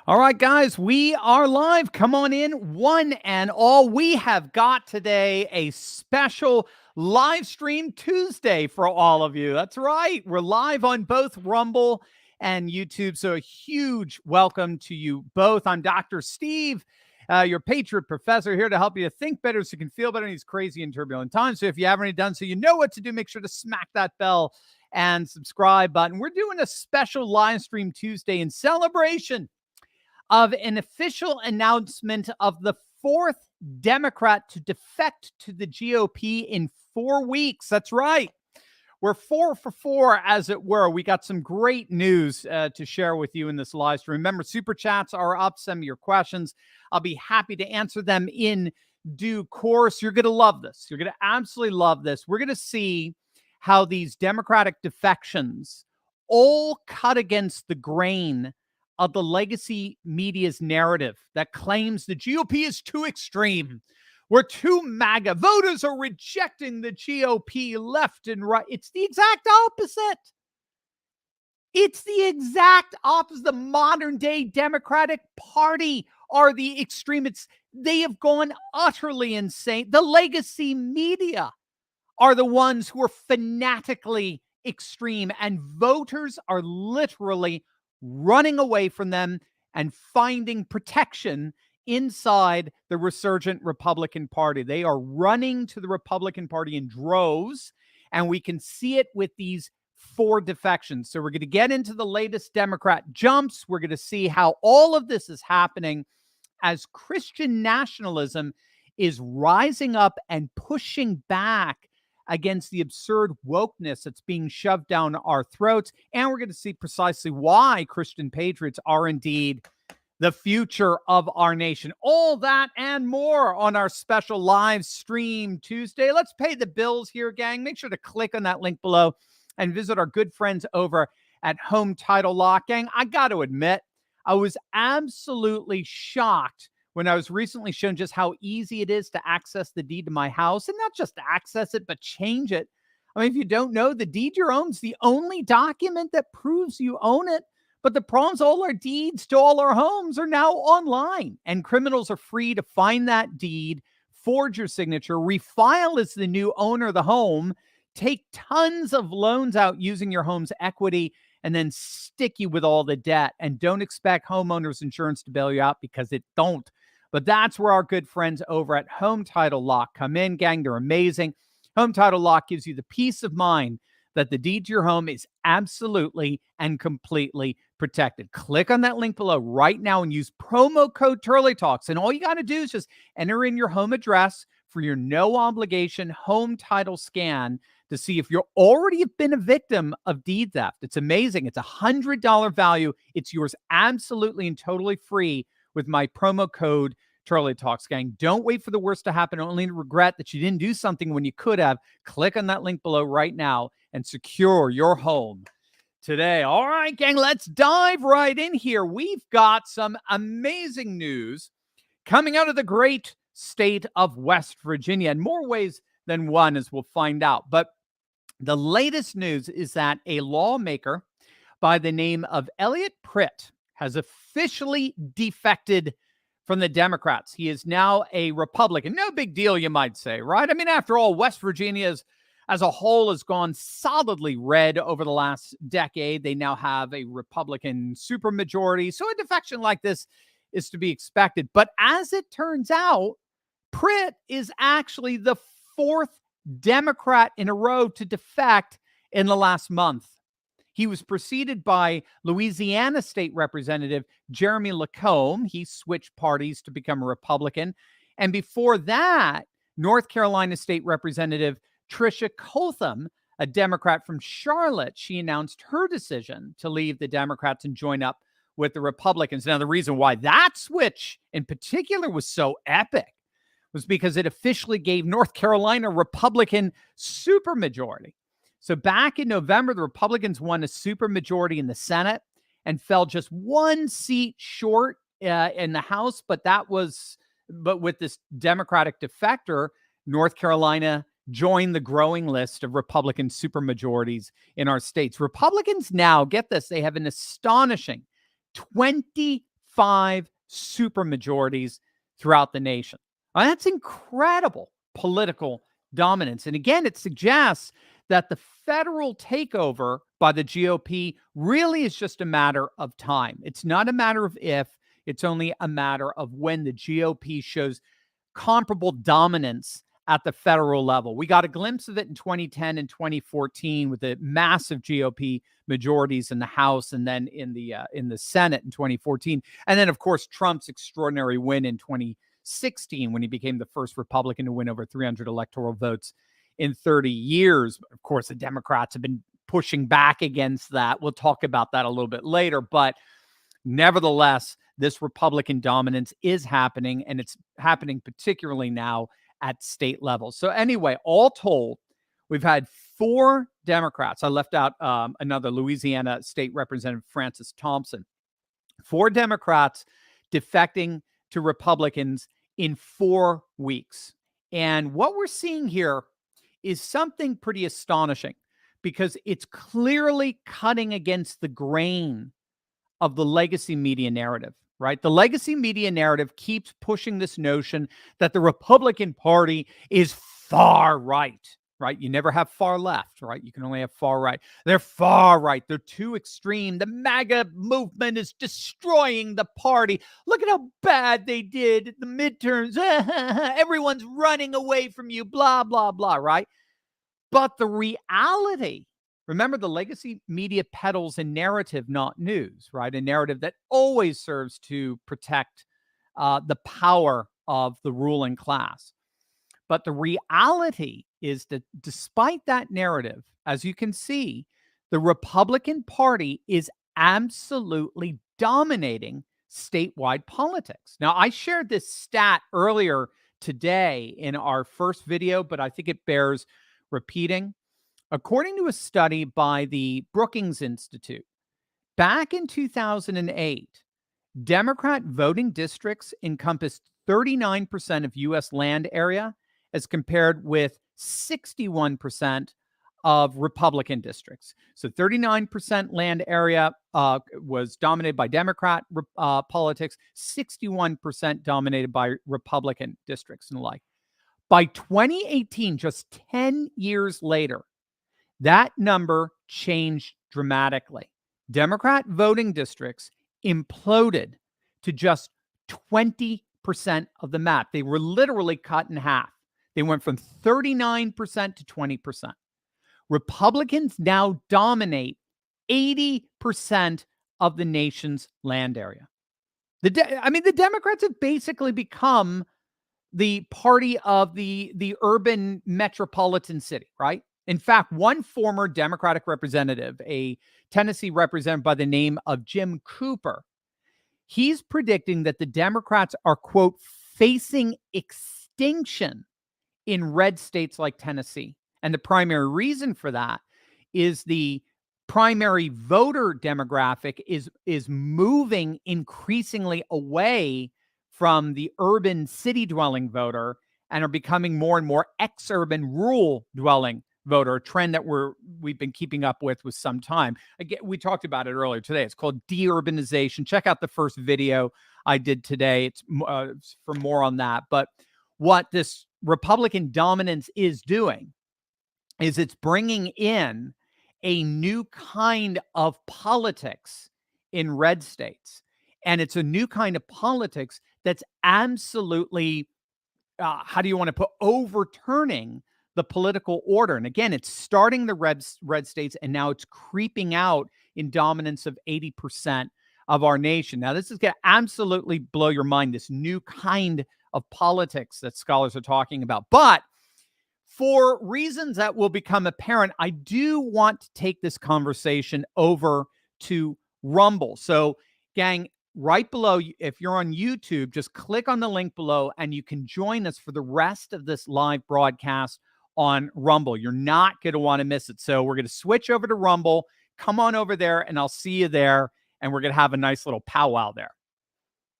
All right, guys, we are live. Come on in, one and all. We have got today a special live stream Tuesday for all of you. That's right. We're live on both Rumble and YouTube. So a huge welcome to you both. I'm Dr. Steve, your Patriot Professor, here to help you to think better so you can feel better in these crazy and turbulent times. So if you haven't already done so, you know what to do. Make sure to smack that bell and subscribe button. We're doing a special live stream Tuesday in celebration of an official announcement of the fourth Democrat to defect to the GOP in 4 weeks. That's right. We're 4 for 4, as it were. We got some great news to share with you in this live stream. Remember, super chats are up. Send me your questions. I'll be happy to answer them in due course. You're going to love this. You're going to absolutely love this. We're going to see how these Democratic defections all cut against the grain of the legacy media's narrative that claims the GOP is too extreme. We're too MAGA. Voters are rejecting the GOP left and right. It's the exact opposite. It's the exact opposite. The modern day Democratic Party are the extremists. They have gone utterly insane. The legacy media are the ones who are fanatically extreme, and voters are literally running away from them and finding protection inside the resurgent Republican Party. They are running to the Republican Party in droves, and we can see it with these 4 defections. So we're going to get into the latest Democrat jumps. We're going to see how all of this is happening as Christian nationalism is rising up and pushing back against the absurd wokeness that's being shoved down our throats. And we're going to see precisely why Christian patriots are indeed the future of our nation. All that and more on our special live stream Tuesday. Let's pay the bills here, gang. Make sure to click on that link below and visit our good friends over at Home Title Lock. Gang, I got to admit, I was absolutely shocked when I was recently shown just how easy it is to access the deed to my house, and not just to access it, but change it. I mean, if you don't know, the deed you own is the only document that proves you own it. But the problem is all our deeds to all our homes are now online, and criminals are free to find that deed, forge your signature, refile as the new owner of the home, take tons of loans out using your home's equity, and then stick you with all the debt. And don't expect homeowners insurance to bail you out, because it don't. But that's where our good friends over at Home Title Lock come in, gang. They're amazing. Home Title Lock gives you the peace of mind that the deed to your home is absolutely and completely protected. Click on that link below right now and use promo code Turley Talks. And all you got to do is just enter in your home address for your no obligation home title scan to see if you're already been a victim of deed theft. It's amazing. It's $100 value. It's yours absolutely and totally free with my promo code Turley Talks, gang. Don't wait for the worst to happen, only to regret that you didn't do something when you could have. Click on that link below right now and secure your home today. All right, gang, let's dive right in here. We've got some amazing news coming out of the great state of West Virginia in more ways than one, as we'll find out. But the latest news is that a lawmaker by the name of Elliot Pritt has officially defected from the Democrats. He is now a Republican. No big deal, you might say, right? I mean, after all, West Virginia as a whole has gone solidly red over the last decade. They now have a Republican supermajority. So a defection like this is to be expected. But as it turns out, Pritt is actually the 4th Democrat in a row to defect in the last month. He was preceded by Louisiana State Representative Jeremy Lacombe. He switched parties to become a Republican. And before that, North Carolina State Representative Tricia Cotham, a Democrat from Charlotte, she announced her decision to leave the Democrats and join up with the Republicans. Now, the reason why that switch in particular was so epic was because it officially gave North Carolina a Republican supermajority. So back in November, the Republicans won a supermajority in the Senate and fell just 1 seat short in the House. But with this Democratic defector, North Carolina joined the growing list of Republican supermajorities in our states. Republicans now, get this, they have an astonishing 25 5 supermajorities throughout the nation. Now, that's incredible political dominance. And again, it suggests that the federal takeover by the GOP really is just a matter of time. It's not a matter of if, it's only a matter of when the GOP shows comparable dominance at the federal level. We got a glimpse of it in 2010 and 2014 with the massive GOP majorities in the House and then in the Senate in 2014. And then, of course, Trump's extraordinary win in 2016 when he became the first Republican to win over 300 electoral votes in 30 years. Of course, the Democrats have been pushing back against that. We'll talk about that a little bit later. But nevertheless, this Republican dominance is happening, and it's happening particularly now at state level. So anyway, all told, we've had 4 Democrats. I left out another Louisiana State Representative, Francis Thompson. 4 Democrats defecting to Republicans in 4 weeks. And what we're seeing here is something pretty astonishing because it's clearly cutting against the grain of the legacy media narrative, right? The legacy media narrative keeps pushing this notion that the Republican Party is far right, right? You never have far left, right? You can only have far right. They're far right. They're too extreme. The MAGA movement is destroying the party. Look at how bad they did at the midterms. Everyone's running away from you, blah, blah, blah, right? But the reality, remember, the legacy media peddles a narrative, not news, right? A narrative that always serves to protect the power of the ruling class. But the reality is that despite that narrative, as you can see, the Republican Party is absolutely dominating statewide politics. Now, I shared this stat earlier today in our first video, but I think it bears repeating. According to a study by the Brookings Institute, back in 2008, Democrat voting districts encompassed 39% of U.S. land area as compared with 61% of Republican districts. So 39% land area was dominated by Democrat politics, 61% dominated by Republican districts and the like. By 2018, just 10 years later, that number changed dramatically. Democrat voting districts imploded to just 20% of the map. They were literally cut in half. They went from 39% to 20%. Republicans now dominate 80% of the nation's land area. The Democrats have basically become the party of the urban metropolitan city, right? In fact, one former Democratic representative, a Tennessee representative by the name of Jim Cooper, he's predicting that the Democrats are, quote, facing extinction in red states like Tennessee. And the primary reason for that is the primary voter demographic is moving increasingly away from the urban city-dwelling voter and are becoming more and more ex-urban rural-dwelling voter, a trend that we've been keeping up with some time. Again, we talked about it earlier today. It's called deurbanization. Check out the first video I did today. It's for more on that. But what this Republican dominance is doing is it's bringing in a new kind of politics in red states. And it's a new kind of politics that's absolutely, how do you want to put, overturning the political order. And again, it's starting the red states, and now it's creeping out in dominance of 80% of our nation. Now, this is going to absolutely blow your mind, this new kind of politics that scholars are talking about. But for reasons that will become apparent, I do want to take this conversation over to Rumble. So, gang, right below, if you're on YouTube, just click on the link below and you can join us for the rest of this live broadcast on Rumble. You're not going to want to miss it. So we're going to switch over to Rumble. Come on over there and I'll see you there. And we're going to have a nice little powwow there.